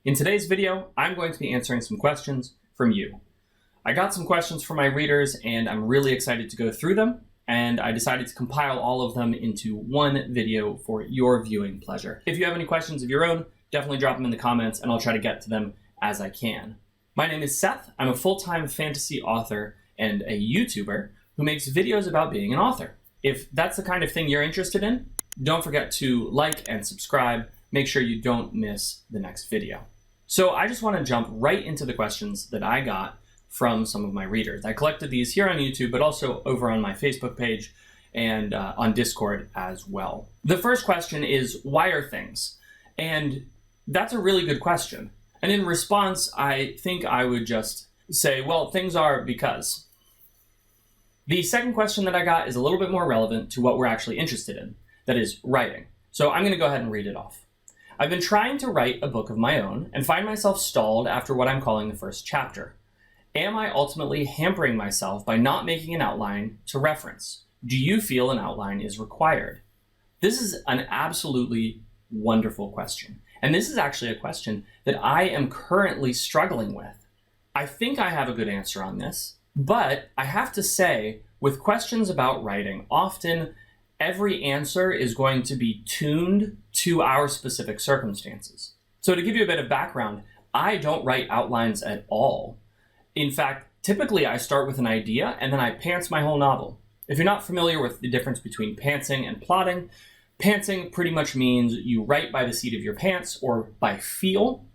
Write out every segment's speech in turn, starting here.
In today's video, I'm going to be answering some questions from you. I got some questions from my readers and I'm really excited to go through them, and I decided to compile all of them into one video for your viewing pleasure. If you have any questions of your own, definitely drop them in the comments and I'll try to get to them as I can. My name is Seth. I'm a full-time fantasy author and a YouTuber who makes videos about being an author. If that's the kind of thing you're interested in, don't forget to like and subscribe. Make sure you don't miss the next video. So I just want to jump right into the questions that I got from some of my readers. I collected these here on YouTube, but also over on my Facebook page and on Discord as well. The first question is, why are things? And that's a really good question. And in response, I think I would just say, well, things are because. The second question that I got is a little bit more relevant to what we're actually interested in, that is writing. So I'm going to go ahead and read it off. I've been trying to write a book of my own and find myself stalled after what I'm calling the first chapter. Am I ultimately hampering myself by not making an outline to reference? Do you feel an outline is required? This is an absolutely wonderful question. And this is actually a question that I am currently struggling with. I think I have a good answer on this, but I have to say, with questions about writing, often every answer is going to be tuned to our specific circumstances. So to give you a bit of background, I don't write outlines at all. In fact, typically I start with an idea and then I pants my whole novel. If you're not familiar with the difference between pantsing and plotting, pantsing pretty much means you write by the seat of your pants or by feel.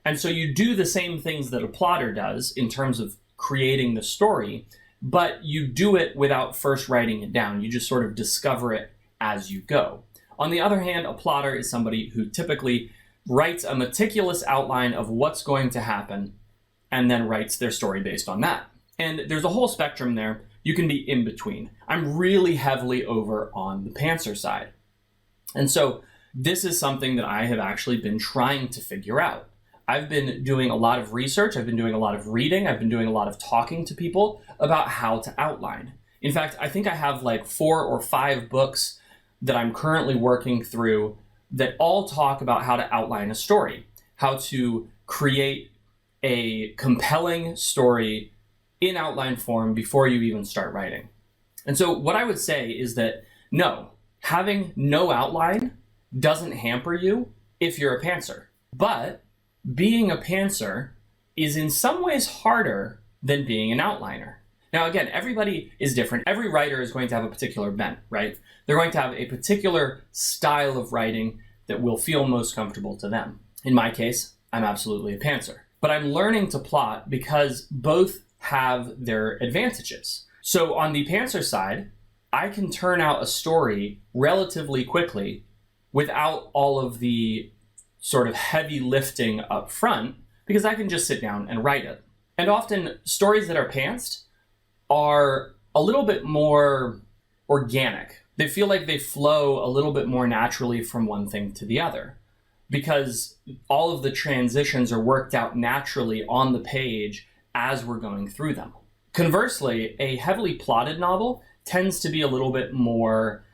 And so you do the same things that a plotter does in terms of creating the story, but you do it without first writing it down. You just sort of discover it as you go. On the other hand, a plotter is somebody who typically writes a meticulous outline of what's going to happen and then writes their story based on that. And there's a whole spectrum there. You can be in between. I'm really heavily over on the pantser side. And so this is something that I have actually been trying to figure out. I've been doing a lot of research. I've been doing a lot of reading. I've been doing a lot of talking to people about how to outline. In fact, I think I have like 4 or 5 books that I'm currently working through that all talk about how to outline a story, how to create a compelling story in outline form before you even start writing. And so what I would say is that no, having no outline doesn't hamper you if you're a pantser. But being a pantser is in some ways harder than being an outliner. Now, again, everybody is different. Every writer is going to have a particular bent, right? They're going to have a particular style of writing that will feel most comfortable to them. In my case, I'm absolutely a pantser. But I'm learning to plot because both have their advantages. So on the pantser side, I can turn out a story relatively quickly without all of the sort of heavy lifting up front because I can just sit down and write it. And often stories that are pantsed are a little bit more organic. They feel like they flow a little bit more naturally from one thing to the other, because all of the transitions are worked out naturally on the page as we're going through them. Conversely, a heavily plotted novel tends to be a little bit more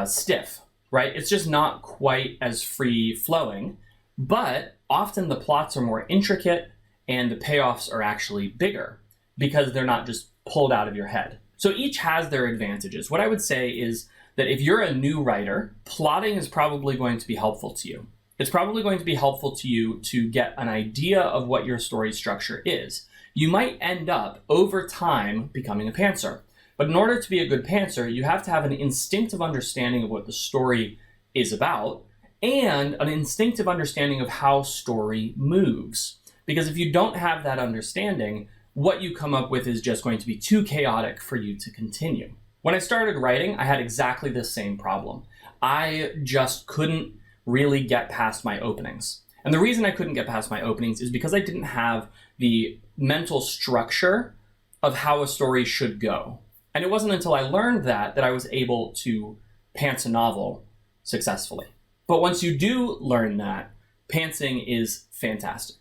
stiff, right? It's just not quite as free-flowing, but often the plots are more intricate and the payoffs are actually bigger because they're not just pulled out of your head. So each has their advantages. What I would say is that if you're a new writer, plotting is probably going to be helpful to you. It's probably going to be helpful to you to get an idea of what your story structure is. You might end up, over time, becoming a pantser. But in order to be a good pantser, you have to have an instinctive understanding of what the story is about and an instinctive understanding of how story moves. Because if you don't have that understanding, what you come up with is just going to be too chaotic for you to continue. When I started writing, I had exactly the same problem. I just couldn't really get past my openings. And the reason I couldn't get past my openings is because I didn't have the mental structure of how a story should go. And it wasn't until I learned that I was able to pants a novel successfully. But once you do learn that, pantsing is fantastic.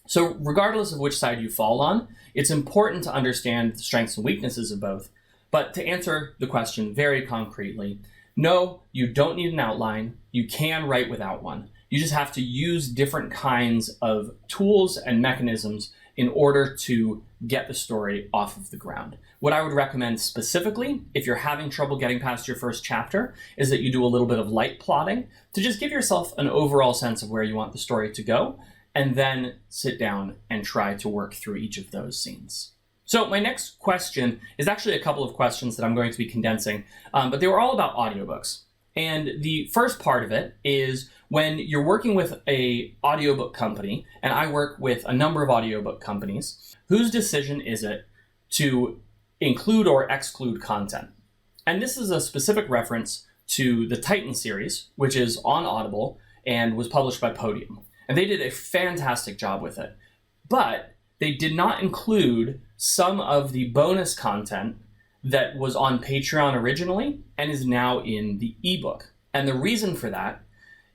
So regardless of which side you fall on, it's important to understand the strengths and weaknesses of both. But to answer the question very concretely, no, you don't need an outline. You can write without one. You just have to use different kinds of tools and mechanisms in order to get the story off of the ground. What I would recommend specifically, if you're having trouble getting past your first chapter, is that you do a little bit of light plotting to just give yourself an overall sense of where you want the story to go, and then sit down and try to work through each of those scenes. So my next question is actually a couple of questions that I'm going to be condensing, but they were all about audiobooks. And the first part of it is when you're working with an audiobook company, and I work with a number of audiobook companies, whose decision is it to include or exclude content? And this is a specific reference to the Titan series, which is on Audible and was published by Podium. And they did a fantastic job with it. But they did not include some of the bonus content that was on Patreon originally and is now in the ebook. And the reason for that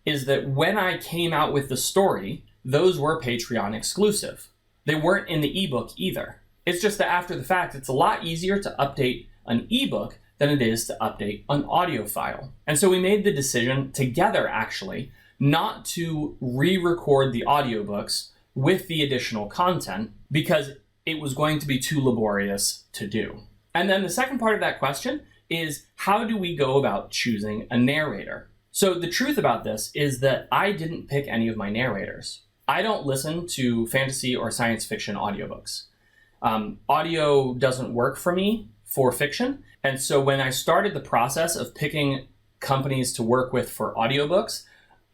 is that when I came out with the story, those were Patreon exclusive. They weren't in the ebook either. It's just that after the fact, it's a lot easier to update an ebook than it is to update an audio file. And so we made the decision together, actually, not to re-record the audiobooks with the additional content because it was going to be too laborious to do. And then the second part of that question is, how do we go about choosing a narrator? So the truth about this is that I didn't pick any of my narrators. I don't listen to fantasy or science fiction audiobooks. Audio doesn't work for me for fiction. And so when I started the process of picking companies to work with for audiobooks,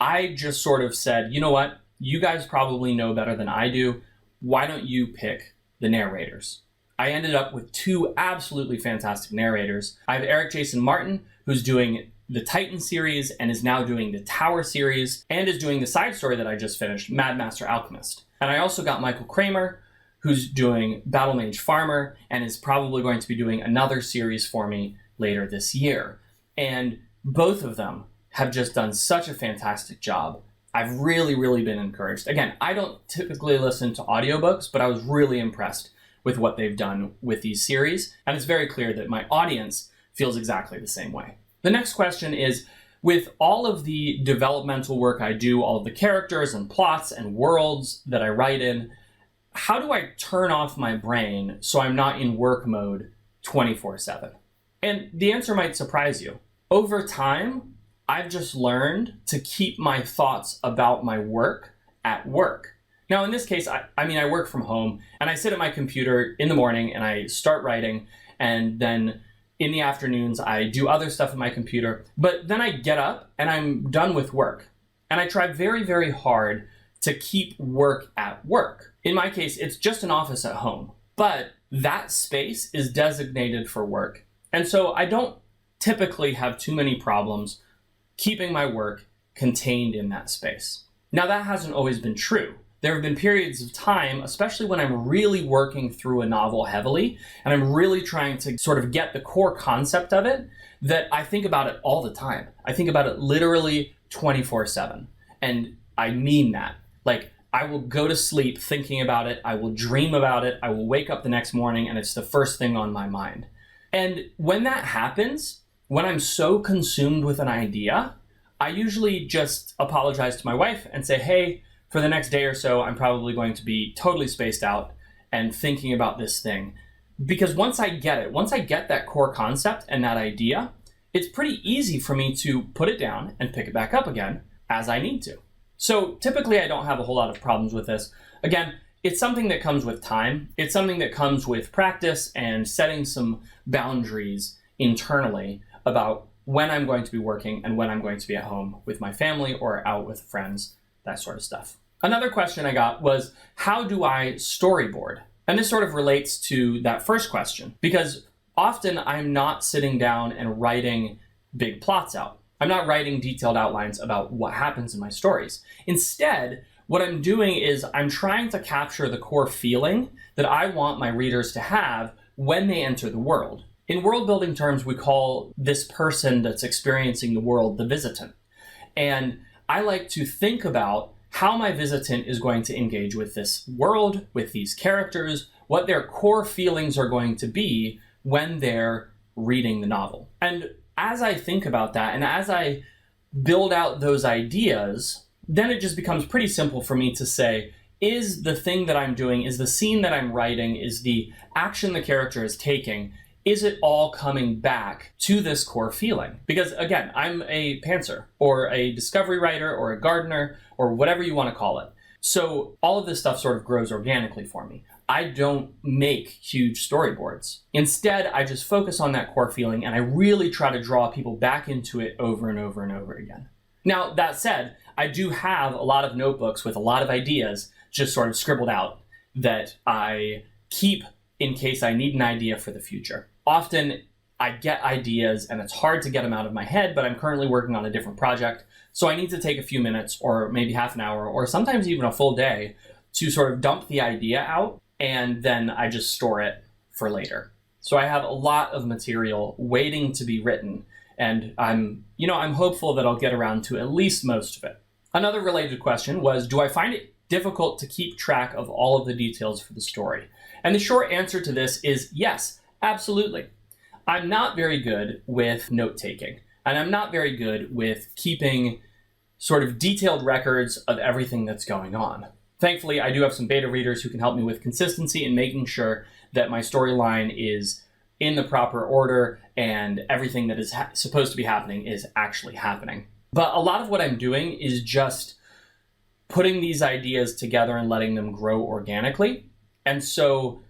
I just sort of said, you know what? You guys probably know better than I do. Why don't you pick the narrators? I ended up with two absolutely fantastic narrators. I have Eric Jason Martin, who's doing the Titan series and is now doing the Tower series and is doing the side story that I just finished, Mad Master Alchemist. And I also got Michael Kramer, who's doing Battle Mage Farmer and is probably going to be doing another series for me later this year. And both of them have just done such a fantastic job. I've really, really been encouraged. Again, I don't typically listen to audiobooks, but I was really impressed with what they've done with these series. And it's very clear that my audience feels exactly the same way. The next question is, with all of the developmental work I do, all of the characters and plots and worlds that I write in, how do I turn off my brain so I'm not in work mode 24/7? And the answer might surprise you. Over time, I've just learned to keep my thoughts about my work at work. Now, in this case, I work from home and I sit at my computer in the morning and I start writing, and then in the afternoons, I do other stuff at my computer, but then I get up and I'm done with work. And I try very, very hard to keep work at work. In my case, it's just an office at home, but that space is designated for work. And so I don't typically have too many problems keeping my work contained in that space. Now, that hasn't always been true. There have been periods of time, especially when I'm really working through a novel heavily, and I'm really trying to sort of get the core concept of it, that I think about it all the time. I think about it literally 24/7. And I mean that. Like, I will go to sleep thinking about it, I will dream about it, I will wake up the next morning, and it's the first thing on my mind. And when that happens, when I'm so consumed with an idea, I usually just apologize to my wife and say, hey, for the next day or so, I'm probably going to be totally spaced out and thinking about this thing. Because once I get that core concept and that idea, it's pretty easy for me to put it down and pick it back up again as I need to. So typically I don't have a whole lot of problems with this. Again, it's something that comes with time. It's something that comes with practice and setting some boundaries internally about when I'm going to be working and when I'm going to be at home with my family or out with friends, that sort of stuff. Another question I got was, how do I storyboard? And this sort of relates to that first question, because often I'm not sitting down and writing big plots out. I'm not writing detailed outlines about what happens in my stories. Instead, what I'm doing is I'm trying to capture the core feeling that I want my readers to have when they enter the world. In world building terms, we call this person that's experiencing the world the visitant. And I like to think about how my visitant is going to engage with this world, with these characters, what their core feelings are going to be when they're reading the novel. And as I think about that, and as I build out those ideas, then it just becomes pretty simple for me to say, is the thing that I'm doing, is the scene that I'm writing, is the action the character is taking, is it all coming back to this core feeling? Because again, I'm a pantser or a discovery writer or a gardener or whatever you want to call it. So all of this stuff sort of grows organically for me. I don't make huge storyboards. Instead, I just focus on that core feeling and I really try to draw people back into it over and over and over again. Now, that said, I do have a lot of notebooks with a lot of ideas just sort of scribbled out that I keep in case I need an idea for the future. Often I get ideas and it's hard to get them out of my head, but I'm currently working on a different project. So I need to take a few minutes or maybe half an hour or sometimes even a full day to sort of dump the idea out, and then I just store it for later. So I have a lot of material waiting to be written, and I'm hopeful that I'll get around to at least most of it. Another related question was, do I find it difficult to keep track of all of the details for the story? And the short answer to this is yes, absolutely. I'm not very good with note-taking, and I'm not very good with keeping sort of detailed records of everything that's going on. Thankfully, I do have some beta readers who can help me with consistency and making sure that my storyline is in the proper order and everything that is supposed to be happening is actually happening. But a lot of what I'm doing is just putting these ideas together and letting them grow organically. And so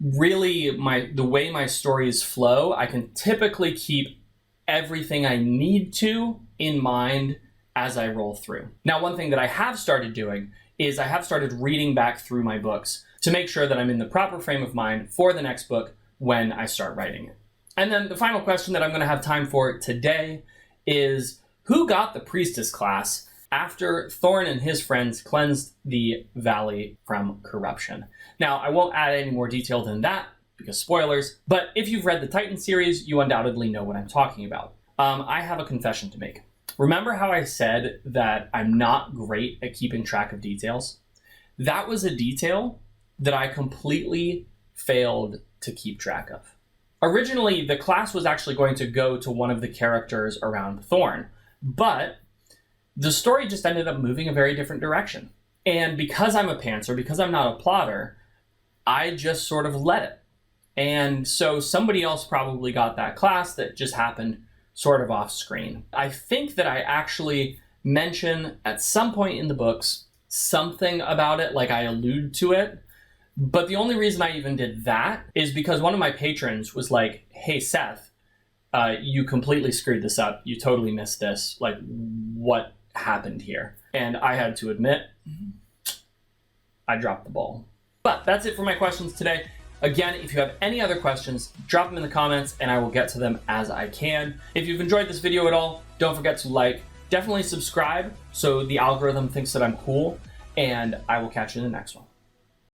really the way my stories flow, I can typically keep everything I need to in mind as I roll through. Now, one thing that I have started doing is I have started reading back through my books to make sure that I'm in the proper frame of mind for the next book when I start writing it. And then the final question that I'm going to have time for today is, who got the priestess class after Thorn and his friends cleansed the valley from corruption? Now, I won't add any more detail than that because spoilers, but if you've read the Titan series, you undoubtedly know what I'm talking about. I have a confession to make. Remember how I said that I'm not great at keeping track of details? That was a detail that I completely failed to keep track of. Originally, the class was actually going to go to one of the characters around Thorn, but the story just ended up moving a very different direction. And because I'm a pantser, because I'm not a plotter, I just sort of let it. And so somebody else probably got that class that just happened sort of off screen. I think that I actually mention at some point in the books something about it, like I allude to it. But the only reason I even did that is because one of my patrons was like, hey, Seth, you completely screwed this up. You totally missed this. Like, what happened here? And I had to admit, I dropped the ball. But that's it for my questions today. Again, if you have any other questions, drop them in the comments and I will get to them as I can. If you've enjoyed this video at all, don't forget to like, definitely subscribe so the algorithm thinks that I'm cool, and I will catch you in the next one.